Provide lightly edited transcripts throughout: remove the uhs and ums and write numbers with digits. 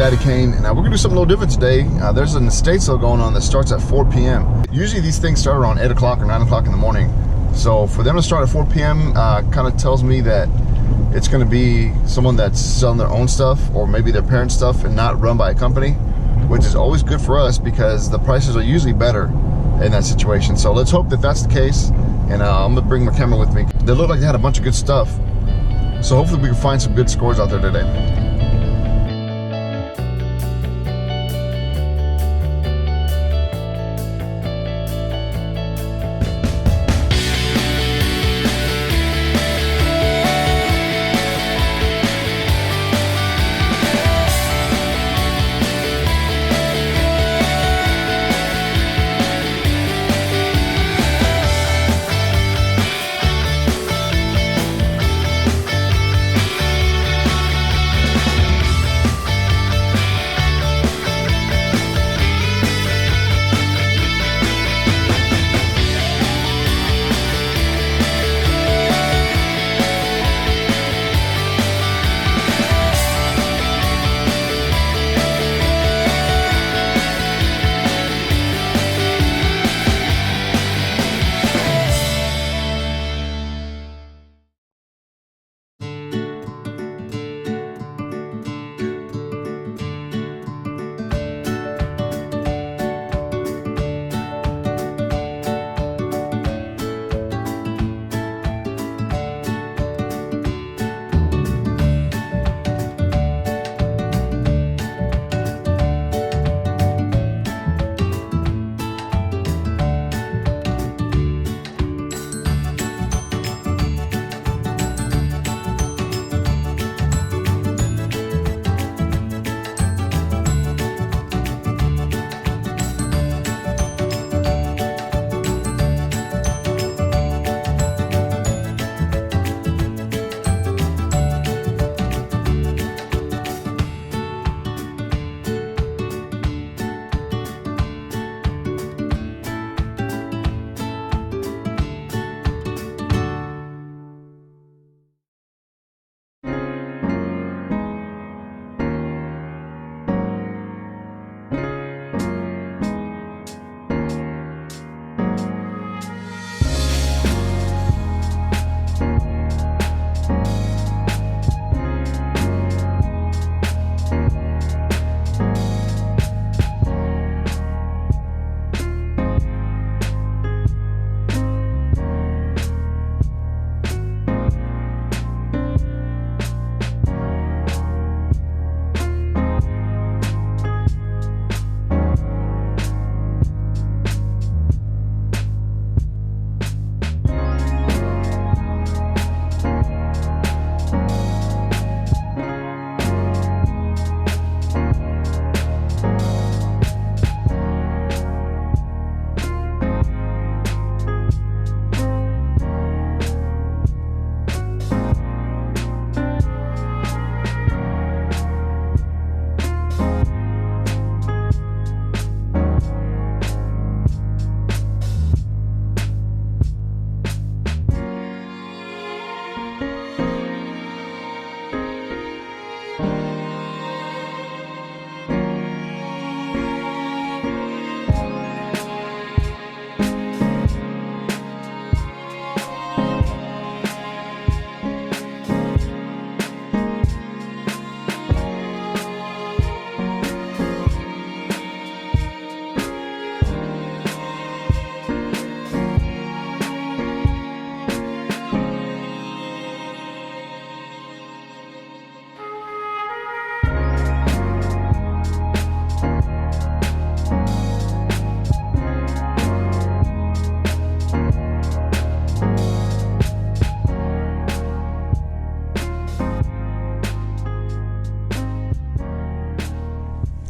Daddy Kane, and we're gonna do something a little different today. There's an estate sale going on that starts at 4 p.m. Usually these things start around 8 o'clock or 9 o'clock in the morning. So for them to start at 4 p.m. Kind of tells me that it's gonna be someone that's selling their own stuff or maybe their parents' stuff and not run by a company, which is always good for us because the prices are usually better in that situation. So let's hope that that's the case. And I'm gonna bring my camera with me. They look like they had a bunch of good stuff. So hopefully we can find some good scores out there today.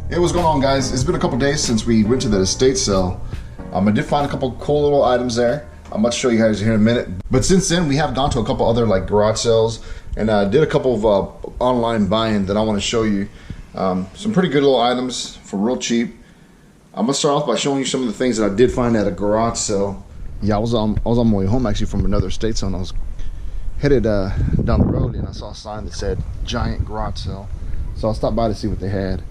Hey, what's going on, guys? It's been a couple days since we went to the estate sale. I did find a couple cool little items there. I'm about to show you guys here in a minute. But since then, we have gone to a couple other like garage sales and did a couple of online buying that I want to show you. Some pretty good little items for real cheap. I'm gonna start off by showing you some of the things that I did find at a garage sale. Yeah, I was on my way home actually from another estate sale, and I was headed down the road and I saw a sign that said giant garage sale. So I stopped by to see what they had.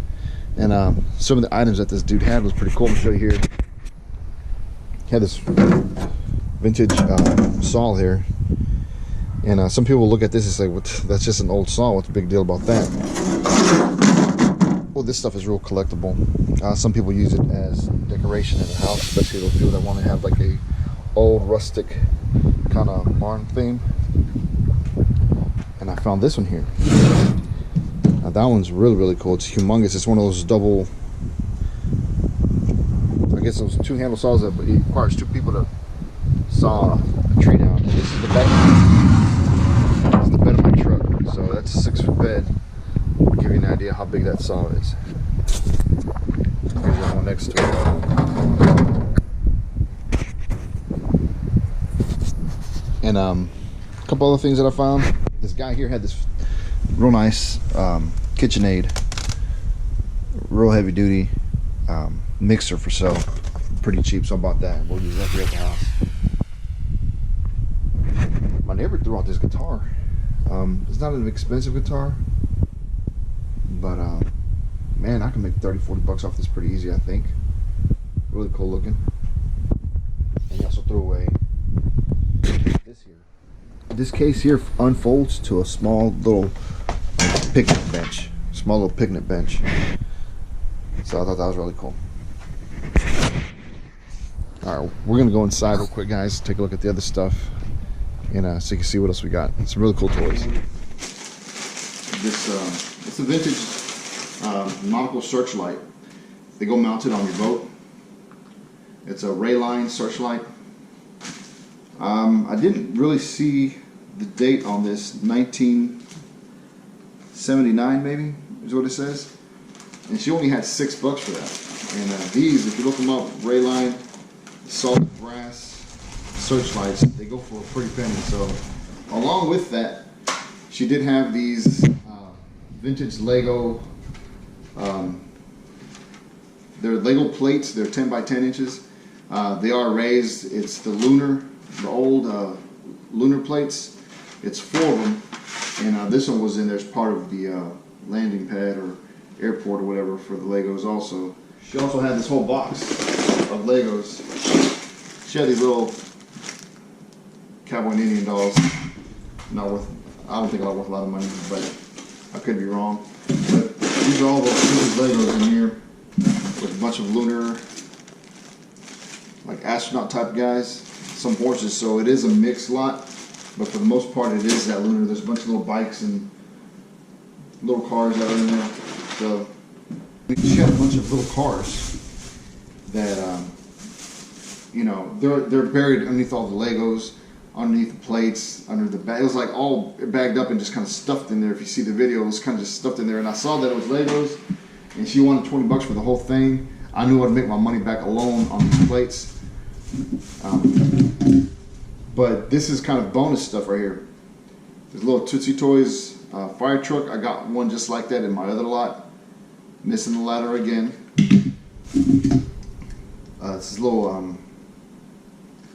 And some of the items that this dude had was pretty cool. I'm gonna show you here. He had this vintage saw here, and some people look at this and say, "What? That's just an old saw. What's the big deal about that?" Well, this stuff is real collectible. Some people use it as decoration in the house, especially those people that want to have like a old rustic kind of barn theme. And I found this one here. Now that one's really cool. It's humongous. It's one of those double, I guess those two handle saws that it requires two people to saw a tree down. And this is the bed. This is the bed of my truck. So that's a 6-foot bed. I'll give you an idea how big that saw is. Here's the one next to it. And a couple other things that I found. This guy here had this real nice KitchenAid, real heavy duty mixer for sale, pretty cheap, so I bought that. We'll use that here at the house. My neighbor threw out this guitar. It's not an expensive guitar, but man, I can make 30-40 bucks off this pretty easy, I think. Really cool looking. And he also threw away this here. This case here unfolds to a small little picnic bench. Small little picnic bench. So I thought that was really cool. Alright, we're gonna go inside real quick, guys. Take a look at the other stuff, and so you can see what else we got. Some really cool toys. This it's a vintage nautical searchlight. They go mounted on your boat. It's a Rayline searchlight. I didn't really see the date on this. 1979 maybe is what it says. And she only had $6 for that. And these, if you look them up, Rayline solid brass searchlights, they go for a pretty penny. So along with that, she did have these vintage Lego. They're Lego plates. They're 10 by 10 inches. They are raised. It's the old lunar plates. It's 4 of them, and this one was in there as part of the landing pad or airport or whatever for the Legos also. She also had this whole box of Legos. She had these little cowboy and Indian dolls. Not worth, I don't think they're worth a lot of money, but I could be wrong. But these are all those Legos in here with a bunch of lunar, like astronaut type guys, some horses. So it is a mixed lot, but for the most part it is that lunar. There's a bunch of little bikes and little cars that are in there. So she had a bunch of little cars that you know, they're buried underneath all the Legos, underneath the plates, under the bag. It was like all bagged up and just kind of stuffed in there. If you see the video, it was kind of just stuffed in there. And I saw that it was Legos, and she wanted $20 for the whole thing. I knew I'd make my money back alone on these plates. But this is kind of bonus stuff right here. There's little Tootsie Toys fire truck. I got one just like that in my other lot. Missing the ladder again. It's this little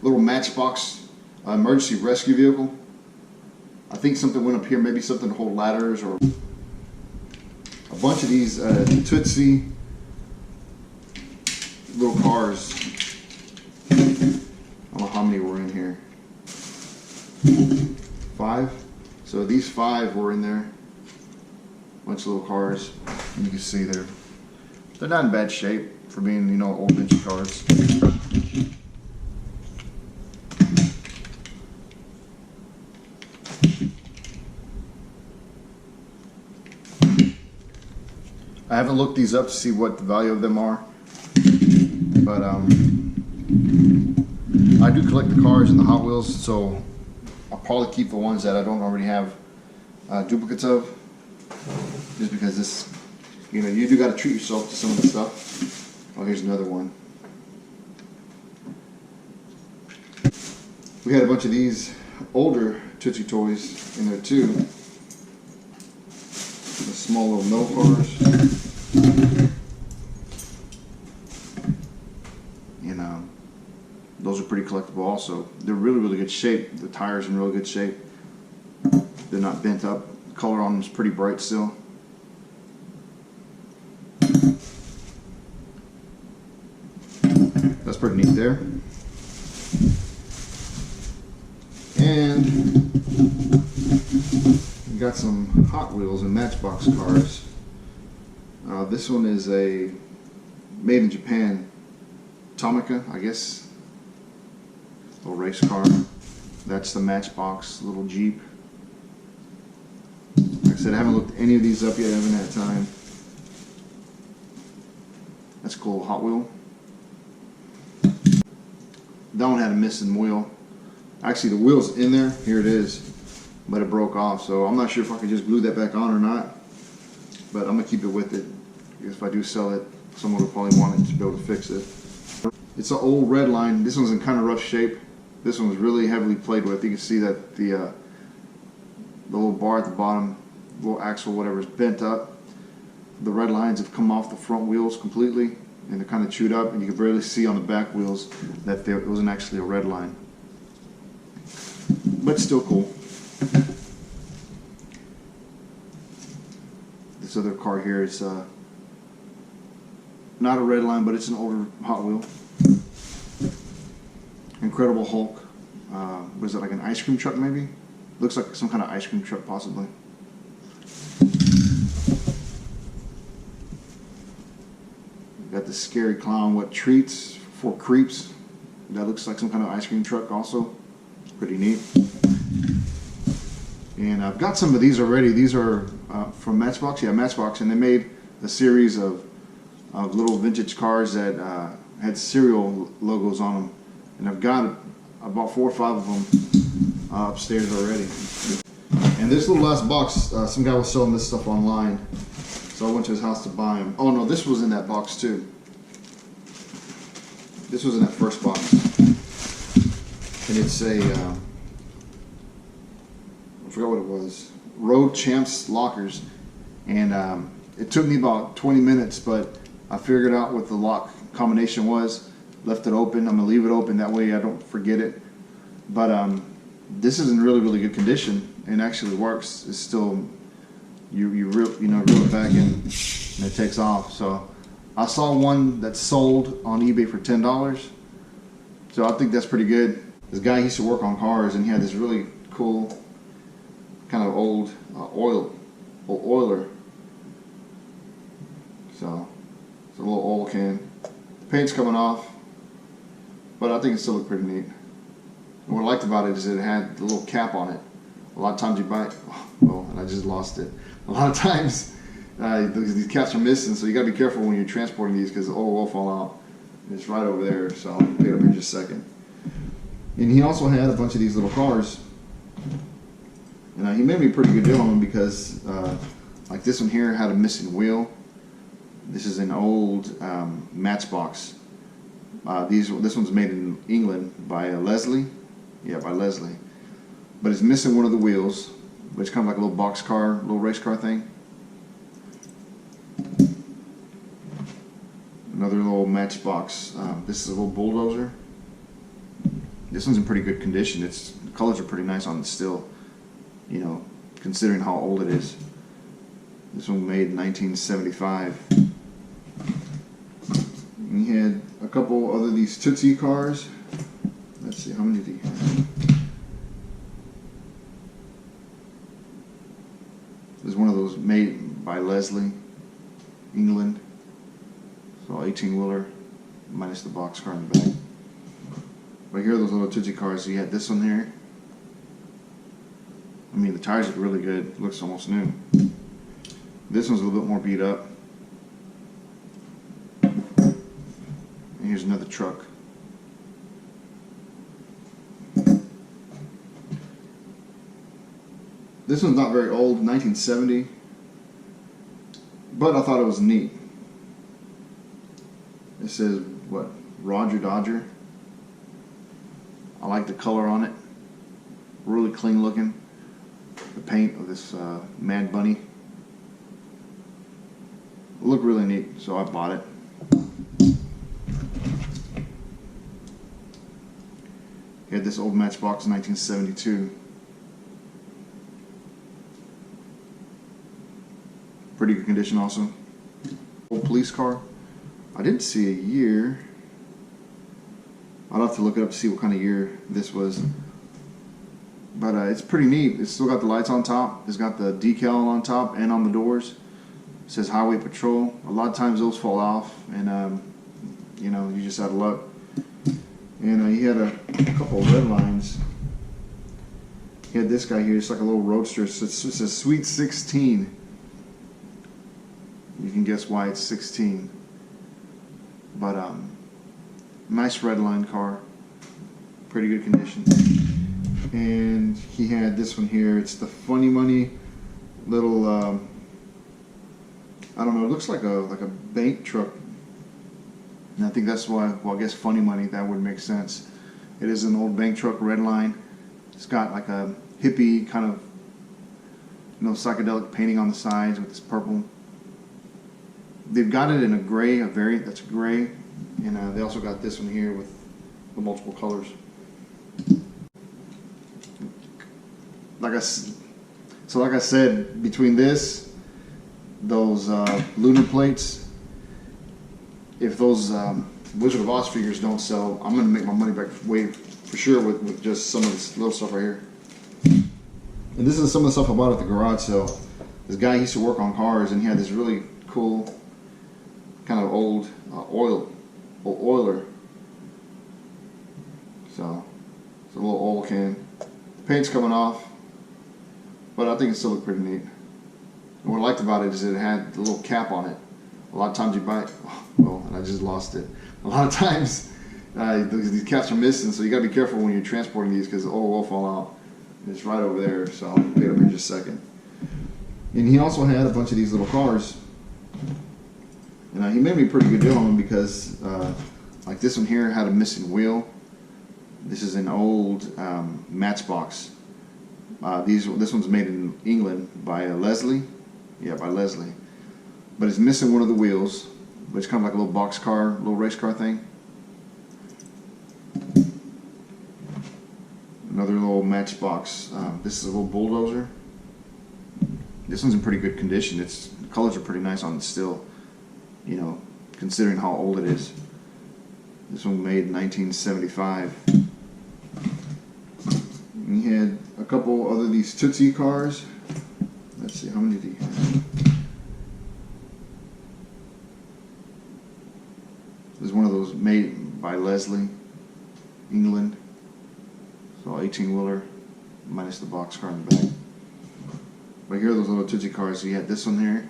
Matchbox emergency rescue vehicle. I think something went up here, maybe something to hold ladders, or a bunch of these Tootsie little cars. I don't know how many were in here. 5. So these 5 were in there. Bunch of little cars. And you can see they're not in bad shape for being, you know, old vintage cars. I haven't looked these up to see what the value of them are, but I do collect the cars and the Hot Wheels, so I'll probably keep the ones that I don't already have duplicates of, just because this, you know, you do got to treat yourself to some of the stuff. Oh, here's another one. We had a bunch of these older Tootsie Toys in there too. The small little mill cars. You know, those are pretty collectible also. They're really good shape. The tires in really good shape. They're not bent up. The color on them is pretty bright still. pretty neat there. And we got some Hot Wheels and Matchbox cars. This one is a made in Japan Tomica, I guess. Little race car. That's the Matchbox little Jeep. Like I said, I haven't looked any of these up yet. I haven't had time. That's cool. Hot Wheel. That one had a missing wheel. Actually, the wheel's in there. Here it is. But it broke off. So I'm not sure if I can just glue that back on or not. But I'm going to keep it with it. Because if I do sell it, someone will probably want it to be able to fix it. It's an old red line. This one's in kind of rough shape. This one was really heavily played with. You can see that the little bar at the bottom, little axle, whatever, is bent up. The red lines have come off the front wheels completely, and they're kind of chewed up, and you can barely see on the back wheels that it wasn't actually a red line. But still cool. This other car here is not a red line, but it's an older Hot Wheel. Incredible Hulk. What is it, like an ice cream truck maybe? Looks like some kind of ice cream truck possibly. Got the Scary Clown, What Treats for Creeps. That looks like some kind of ice cream truck also. Pretty neat. And I've got some of these already. These are from Matchbox. Yeah, Matchbox. And they made a series of little vintage cars that had cereal logos on them. And I've got about 4 or 5 of them upstairs already. And this little last box, some guy was selling this stuff online. So I went to his house to buy him. Oh no, this was in that box too. This was in that first box. And it's a, I forgot what it was, Road Champs lockers. And it took me about 20 minutes, but I figured out what the lock combination was. Left it open. I'm gonna leave it open, that way I don't forget it. But this is in really good condition and actually works. It's still, you reel it back in and it takes off. So I saw one that sold on eBay for $10. So I think that's pretty good. This guy used to work on cars, and he had this really cool kind of old oiler. So it's a little oil can. Paint's coming off, but I think it still looked pretty neat. And what I liked about it is that it had the little cap on it. A lot of times you buy it, oh, and I just lost it. A lot of times these caps are missing, so you got to be careful when you're transporting these because the oil will fall out. And it's right over there, so I'll pick it up in just a second. And he also had a bunch of these little cars. And he made me a pretty good deal on them because, like this one here had a missing wheel. This is an old Matchbox. This one's made in England by Leslie. Yeah, by Leslie. But it's missing one of the wheels, which is kind of like a little box car, little race car thing. Another little Matchbox. This is a little bulldozer. This one's in pretty good condition. The colors are pretty nice on it still, you know, considering how old it is. This one made in 1975. And he had a couple other these Tootsie cars. Let's see, how many did he have? There's one of those made by Leslie, England. So 18-wheeler, minus the box car in the back. But here are those little Tootsie cars. So you had this one here. I mean, the tires look really good. It looks almost new. This one's a little bit more beat up. And here's another truck. This one's not very old, 1970. But I thought it was neat. It says, what, Roger Dodger. I like the color on it. Really clean looking. The paint of this Mad Bunny. It looked really neat, so I bought it. He had this old Matchbox in 1972. Pretty good condition also. Old police car. I didn't see a year. I'll have to look it up to see what kind of year this was. But it's pretty neat. It's still got the lights on top. It's got the decal on top and on the doors. It says Highway Patrol. A lot of times those fall off, and you know, you just out of luck. And he had a couple of red lines. He had this guy here. It's like a little roadster. It's a Sweet 16. You can guess why it's 16. But nice red line car. Pretty good condition. And he had this one here. It's the Funny Money little I don't know, it looks like a bank truck. And I think that's why, well, I guess Funny Money, that would make sense. It is an old bank truck, red line. It's got like a hippie kind of, you know, psychedelic painting on the sides with this purple. They've got it in a gray, a variant that's gray. And they also got this one here with the multiple colors. Like I said, between this, those lunar plates, if those Wizard of Oz figures don't sell, I'm gonna make my money back way for sure with just some of this little stuff right here. And this is some of the stuff I bought at the garage sale. This guy used to work on cars, and he had this really cool kind of old oiler. So it's a little oil can. The paint's coming off, but I think it still looked pretty neat. And what I liked about it is it had the little cap on it. A lot of times you buy it, well, and I just lost it. A lot of times these caps are missing, so you gotta be careful when you're transporting these because the oil will fall out. It's right over there, so I'll pick it up in just a second. And he also had a bunch of these little cars. And he made me a pretty good deal on them because like this one here had a missing wheel. This is an old Matchbox. This one's made in England by Leslie. Yeah, by Leslie. But it's missing one of the wheels. But it's kind of like a little box car, little race car thing. Another little Matchbox. This is a little bulldozer. This one's in pretty good condition. The colors are pretty nice on it still. You know, considering how old it is. This one made in 1975. And he had a couple other these Tootsie cars. Let's see, how many do you have? This is one of those made by Leslie, England. So 18-wheeler, minus the box car in the back. But here are those little Tootsie cars. So you had this one here.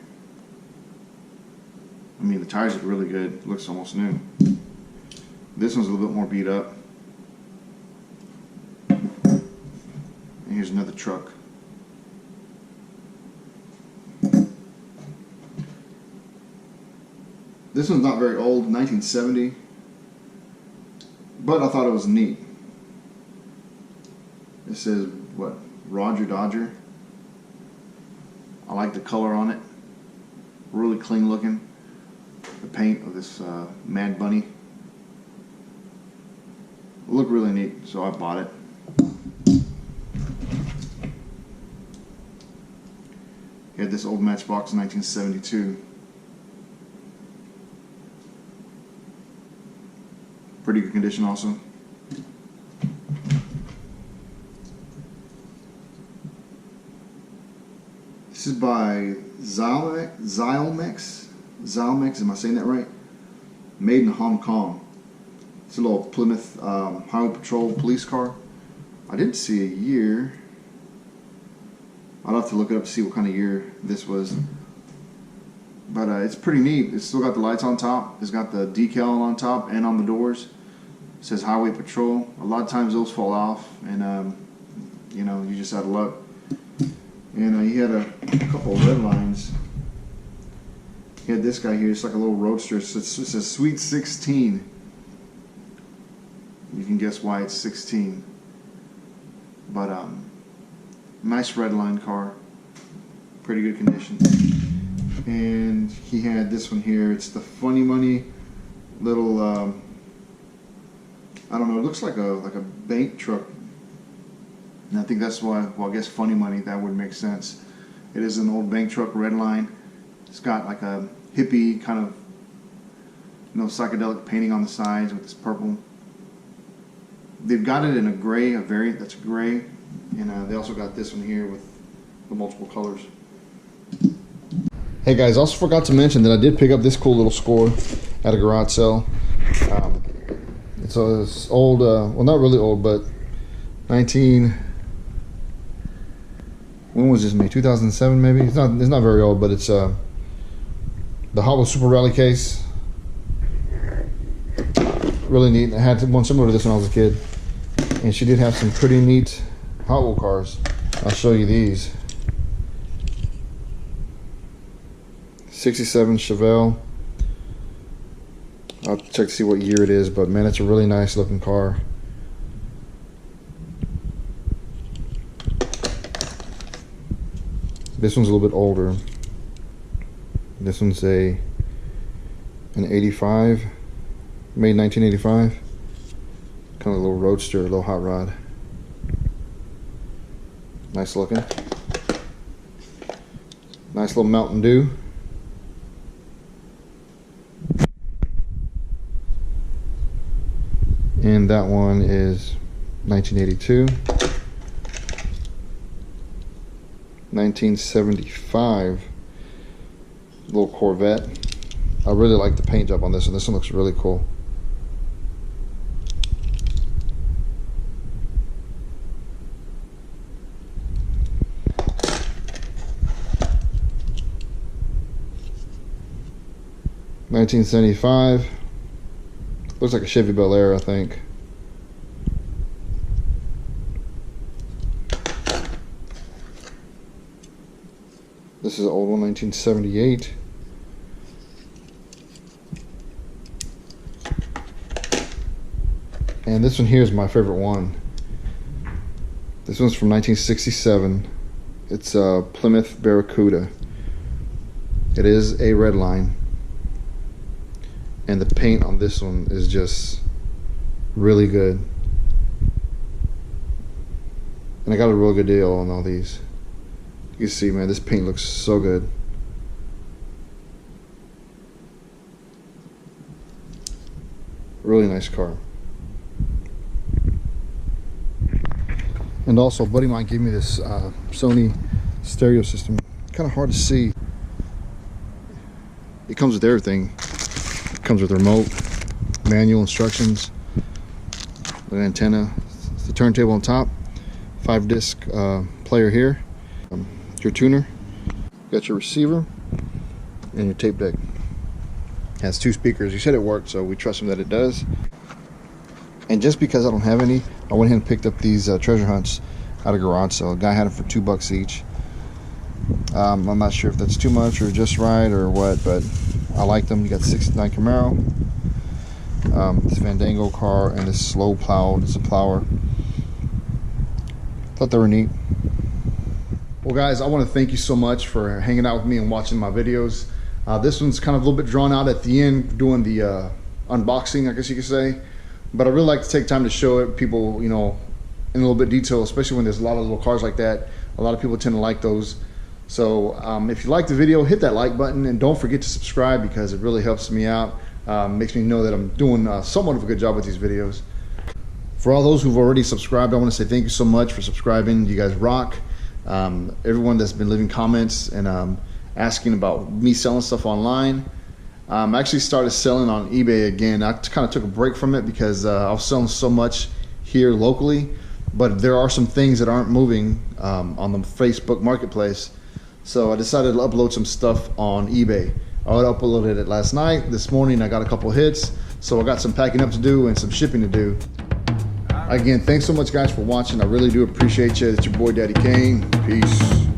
I mean, the tires look really good. It looks almost new. This one's a little bit more beat up. And here's another truck. This one's not very old, 1970. But I thought it was neat. It says, what, Roger Dodger. I like the color on it. Really clean looking. The paint of this Mad Bunny. It looked really neat, so I bought it. He had this old Matchbox in 1972. Pretty good condition also. This is by Xylmex, am I saying that right? Made in Hong Kong. It's a little Plymouth Highway Patrol police car. I didn't see a year. I'll have to look it up to see what kind of year this was. But it's pretty neat. It's still got the lights on top. It's got the decal on top and on the doors. It says Highway Patrol. A lot of times those fall off, and you know, you just out of luck. And he had a couple of red lines. He had this guy here. It's like a little roadster. It's a Sweet 16. You can guess why it's 16. But nice red line car. Pretty good condition. And he had this one here. It's the Funny Money little I don't know, it looks like a bank truck. And I think that's why, well, I guess Funny Money, that would make sense. It is an old bank truck, red line. It's got like a hippie kind of, you know, psychedelic painting on the sides with this purple. They've got it in a gray, a variant that's gray, and they also got this one here with the multiple colors. Hey guys, also forgot to mention that I did pick up this cool little score at a garage sale. It's old, well not really old, but when was this made? 2007 maybe? It's not very old, but it's the Hot Wheels Super Rally case. Really neat. I had one similar to this when I was a kid. And she did have some pretty neat Hot Wheel cars. I'll show you these. 67 Chevelle. I'll check to see what year it is, but man, it's a really nice looking car. This one's a little bit older. This one's an 85, made 1985. Kind of a little roadster, a little hot rod. Nice looking. Nice little Mountain Dew. And that one is 1982. 1975 little Corvette. I really like the paint job on this one. This one looks really cool. $1975. Looks like a Chevy Bel Air, I think. This is an old one, 1978. And this one here is my favorite one. This one's from 1967. It's a Plymouth Barracuda. It is a red line. And the paint on this one is just really good. And I got a real good deal on all these. You can see, man, this paint looks so good. Really nice car. And also, a buddy of mine gave me this Sony stereo system. Kind of hard to see. It comes with everything. It comes with remote, manual instructions, an antenna, it's the turntable on top, 5-disc player here. Your tuner, got your receiver, and your tape deck. It has 2 speakers. He said it worked, so we trust him that it does. And just because I don't have any, I went ahead and picked up these treasure hunts at a garage sale. A guy had them for $2 each. I'm not sure if that's too much or just right or what, but I like them. You got the 69 Camaro, this Fandango car, and this slow plow. It's a plower. Thought they were neat. Well guys, I want to thank you so much for hanging out with me and watching my videos. This one's kind of a little bit drawn out at the end, doing the unboxing, I guess you could say. But I really like to take time to show it people, you know, in a little bit of detail, especially when there's a lot of little cars like that. A lot of people tend to like those. So if you like the video, hit that like button and don't forget to subscribe because it really helps me out. Makes me know that I'm doing somewhat of a good job with these videos. For all those who've already subscribed, I want to say thank you so much for subscribing. You guys rock. Everyone that's been leaving comments and asking about me selling stuff online. I actually started selling on eBay again. I kind of took a break from it because I was selling so much here locally, but there are some things that aren't moving on the Facebook marketplace. So I decided to upload some stuff on eBay. I uploaded it last night. This morning I got a couple hits, so I got some packing up to do and some shipping to do. Again, thanks so much guys for watching. I really do appreciate you. It's your boy Daddy Kane. Peace.